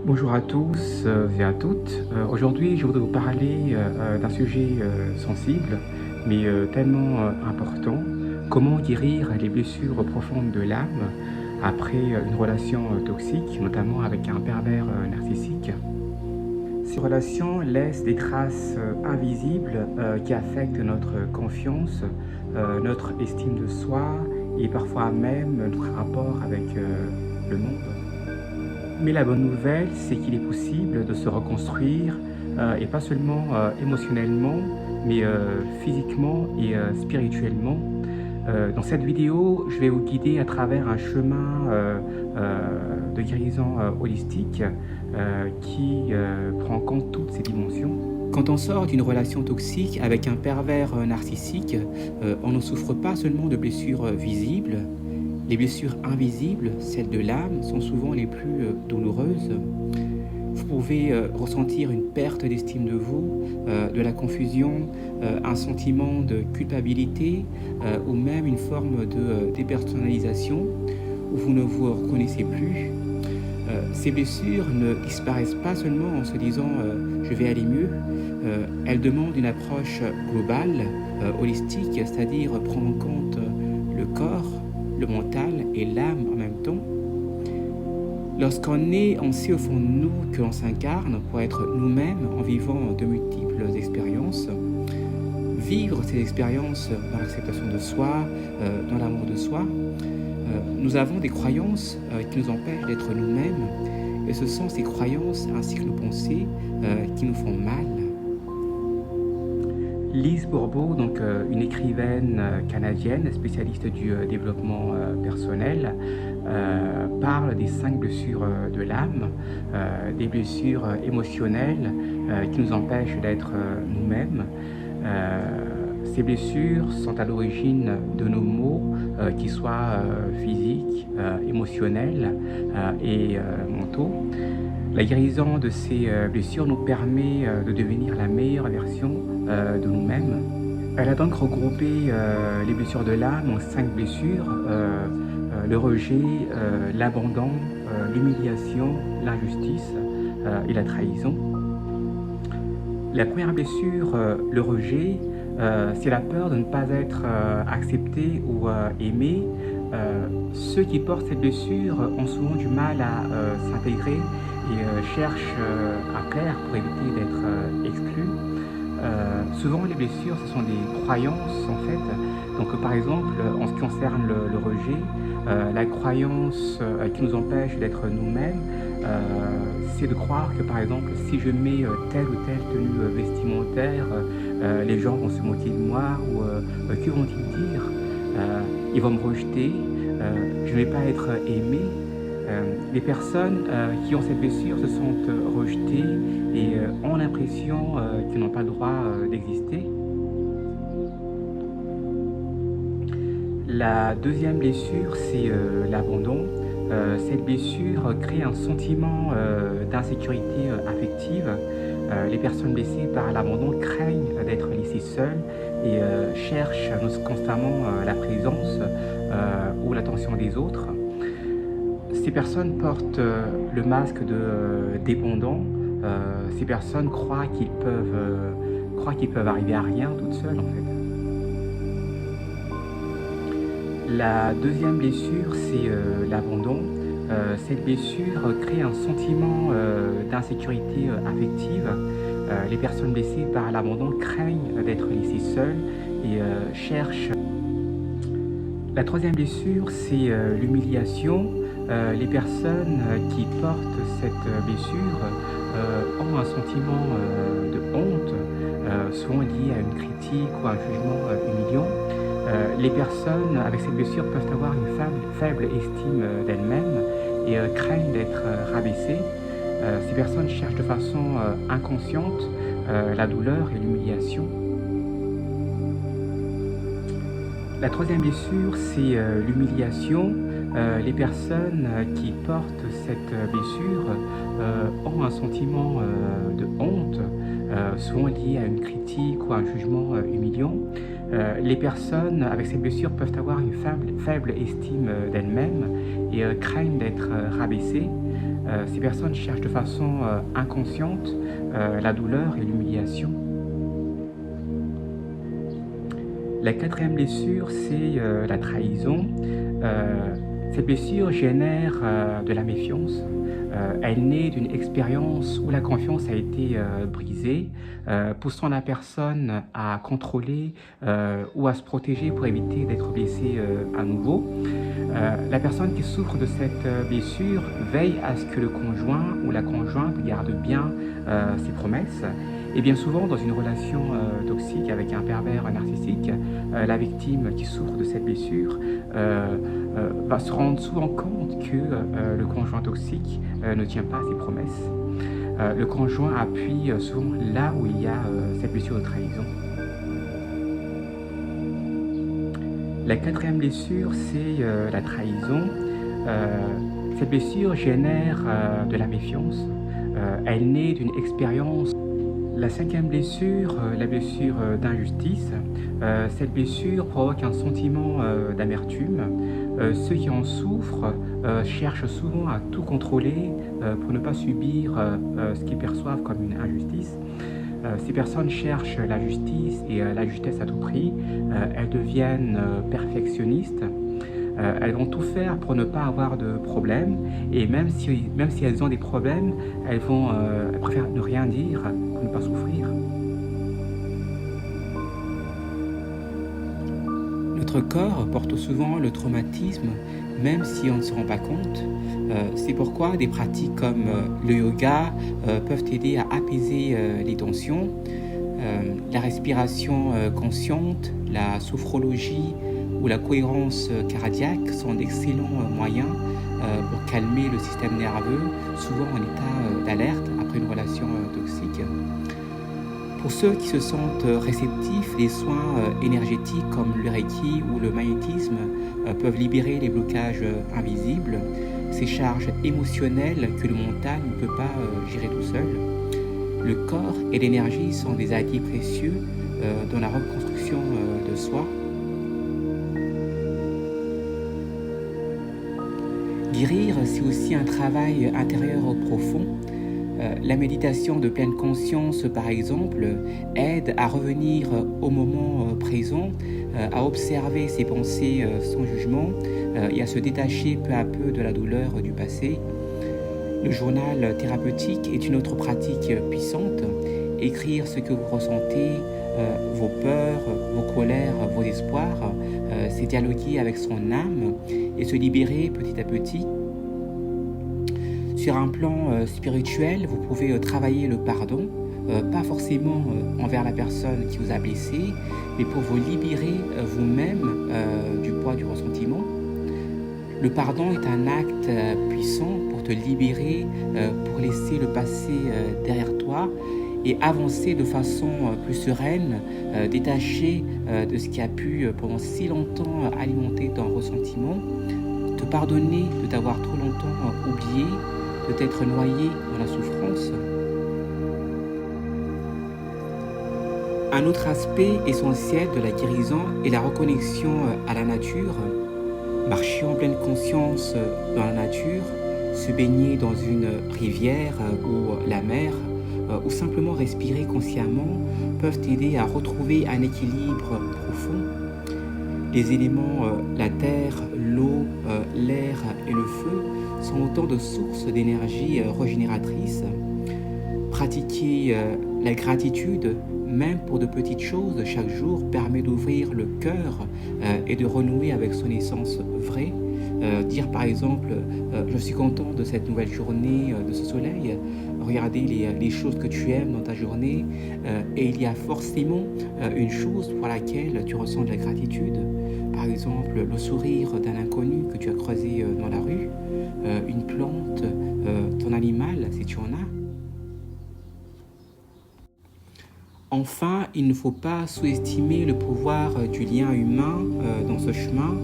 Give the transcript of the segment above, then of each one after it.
Bonjour à tous et à toutes. Aujourd'hui, je voudrais vous parler d'un sujet sensible, mais tellement important. Comment guérir les blessures profondes de l'âme après une relation toxique, notamment avec un pervers narcissique. Ces relations laissent des traces invisibles qui affectent notre confiance, notre estime de soi et parfois même notre rapport avec le monde. Mais la bonne nouvelle, c'est qu'il est possible de se reconstruire, et pas seulement émotionnellement, mais physiquement et spirituellement. Dans cette vidéo, je vais vous guider à travers un chemin de guérison holistique qui prend en compte toutes ces dimensions. Quand on sort d'une relation toxique avec un pervers narcissique, on ne souffre pas seulement de blessures visibles. Les blessures invisibles, celles de l'âme, sont souvent les plus douloureuses. Vous pouvez ressentir une perte d'estime de vous, de la confusion, un sentiment de culpabilité ou même une forme de dépersonnalisation où vous ne vous reconnaissez plus. Ces blessures ne disparaissent pas seulement en se disant je vais aller mieux. Elles demandent une approche globale, holistique, c'est-à-dire prendre en compte le corps, le mental et l'âme en même temps. Lorsqu'on est, on sait au fond de nous que l'on s'incarne pour être nous-mêmes en vivant de multiples expériences. Vivre ces expériences dans l'acceptation de soi, dans l'amour de soi. Nous avons des croyances qui nous empêchent d'être nous-mêmes et ce sont ces croyances ainsi que nos pensées qui nous font mal. Lise Bourbeau, donc une écrivaine canadienne, spécialiste du développement personnel, parle des 5 blessures de l'âme, des blessures émotionnelles qui nous empêchent d'être nous-mêmes. Ces blessures sont à l'origine de nos maux, qu'ils soient physiques, émotionnels et mentaux. La guérison de ces blessures nous permet de devenir la meilleure version de nous-mêmes. Elle a donc regroupé les blessures de l'âme en 5 blessures, le rejet, l'abandon, l'humiliation, l'injustice et la trahison. La première blessure, le rejet, c'est la peur de ne pas être accepté ou aimé. Ceux qui portent cette blessure ont souvent du mal à s'intégrer et cherchent à plaire pour éviter d'être exclus. Souvent les blessures, ce sont des croyances en fait. Donc par exemple, en ce qui concerne le rejet, la croyance qui nous empêche d'être nous-mêmes, c'est de croire que par exemple, si je mets telle ou telle tenue vestimentaire, les gens vont se moquer de moi ou que vont-ils dire? Ils vont me rejeter, je ne vais pas être aimé. Les personnes qui ont cette blessure se sentent rejetées et ont l'impression qu'ils n'ont pas le droit d'exister. La deuxième blessure, c'est l'abandon. Cette blessure crée un sentiment d'insécurité affective. Les personnes blessées par l'abandon craignent d'être laissées seules et cherchent constamment la présence ou l'attention des autres. Ces personnes portent le masque de dépendant. Ces personnes croient qu'ils peuvent arriver à rien toutes seules en fait. La deuxième blessure, c'est l'abandon. Cette blessure crée un sentiment d'insécurité affective. Les personnes blessées par l'abandon craignent d'être laissées seules et cherchent. La troisième blessure, c'est l'humiliation. Les personnes qui portent cette blessure ont un sentiment de honte, souvent lié à une critique ou à un jugement humiliant. Les personnes avec cette blessure peuvent avoir une faible estime d'elles-mêmes et craignent d'être rabaissées. Ces personnes cherchent de façon inconsciente la douleur et l'humiliation. La troisième blessure, c'est l'humiliation. Les personnes qui portent cette blessure ont un sentiment de honte, souvent lié à une critique ou à un jugement humiliant. Les personnes avec cette blessure peuvent avoir une faible estime d'elles-mêmes et craignent d'être rabaissées. Ces personnes cherchent de façon inconsciente la douleur et l'humiliation. La quatrième blessure, c'est la trahison. Cette blessure génère de la méfiance. Elle naît d'une expérience où la confiance a été brisée, poussant la personne à contrôler ou à se protéger pour éviter d'être blessée à nouveau. La personne qui souffre de cette blessure veille à ce que le conjoint ou la conjointe garde bien ses promesses. Et bien souvent, dans une relation toxique avec un pervers narcissique, la victime qui souffre de cette blessure va se rendre souvent compte que le conjoint toxique ne tient pas à ses promesses. Le conjoint appuie souvent là où il y a cette blessure de trahison. La quatrième blessure, c'est la trahison. Cette blessure génère de la méfiance. Elle naît d'une expérience. La cinquième blessure, la blessure d'injustice. Cette blessure provoque un sentiment d'amertume. Ceux qui en souffrent cherchent souvent à tout contrôler pour ne pas subir ce qu'ils perçoivent comme une injustice. Ces personnes cherchent la justice et la justesse à tout prix. Elles deviennent perfectionnistes. Elles vont tout faire pour ne pas avoir de problème. Et même si elles ont des problèmes, elles préfèrent ne rien dire pour ne pas souffrir. Notre corps porte souvent le traumatisme, même si on ne se rend pas compte. C'est pourquoi des pratiques comme le yoga peuvent aider à apaiser les tensions. La respiration consciente, la sophrologie ou la cohérence cardiaque sont d'excellents moyens pour calmer le système nerveux, souvent en état d'alerte après une relation toxique. Pour ceux qui se sentent réceptifs, les soins énergétiques comme le Reiki ou le magnétisme peuvent libérer les blocages invisibles, ces charges émotionnelles que le mental ne peut pas gérer tout seul. Le corps et l'énergie sont des alliés précieux dans la reconstruction de soi. Guérir, c'est aussi un travail intérieur profond. La méditation de pleine conscience, par exemple, aide à revenir au moment présent, à observer ses pensées sans jugement et à se détacher peu à peu de la douleur du passé. Le journal thérapeutique est une autre pratique puissante. Écrire ce que vous ressentez, vos peurs, vos colères, vos espoirs, c'est dialoguer avec son âme et se libérer petit à petit. Sur un plan spirituel, vous pouvez travailler le pardon, pas forcément envers la personne qui vous a blessé, mais pour vous libérer vous-même du poids du ressentiment. Le pardon est un acte puissant pour te libérer, pour laisser le passé derrière toi et avancer de façon plus sereine, détaché de ce qui a pu pendant si longtemps alimenter ton ressentiment, te pardonner de t'avoir trop longtemps oublié, de t'être noyé dans la souffrance. Un autre aspect essentiel de la guérison est la reconnexion à la nature. Marcher en pleine conscience dans la nature, se baigner dans une rivière ou la mer, ou simplement respirer consciemment peuvent t'aider à retrouver un équilibre profond. Les éléments, la terre, l'eau, l'air et le feu sont autant de sources d'énergie régénératrice. Pratiquer la gratitude, même pour de petites choses chaque jour, permet d'ouvrir le cœur et de renouer avec son essence vraie. Dire par exemple je suis content de cette nouvelle journée, de ce soleil, regarder les choses que tu aimes dans ta journée et il y a forcément une chose pour laquelle tu ressens de la gratitude. Par exemple le sourire d'un inconnu que tu as croisé dans la rue, une plante, ton animal si tu en as. Enfin, il ne faut pas sous-estimer le pouvoir du lien humain dans ce chemin.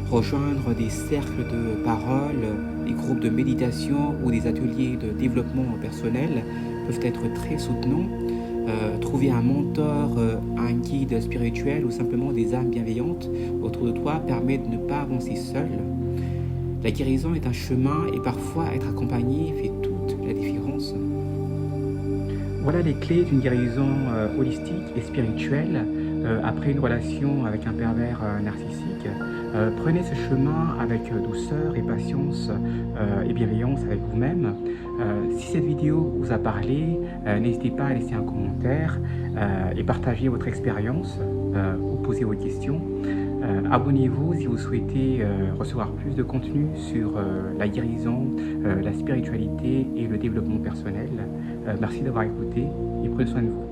Rejoindre des cercles de parole, des groupes de méditation ou des ateliers de développement personnel peuvent être très soutenants. Trouver un mentor, un guide spirituel ou simplement des âmes bienveillantes autour de toi permet de ne pas avancer seul. La guérison est un chemin et parfois être accompagné fait toute la différence. Voilà les clés d'une guérison holistique et spirituelle après une relation avec un pervers narcissique. Prenez ce chemin avec douceur et patience et bienveillance avec vous-même. Si cette vidéo vous a parlé, n'hésitez pas à laisser un commentaire et partager votre expérience ou poser vos questions. Abonnez-vous si vous souhaitez recevoir plus de contenu sur la guérison, la spiritualité et le développement personnel. Merci d'avoir écouté et prenez soin de vous.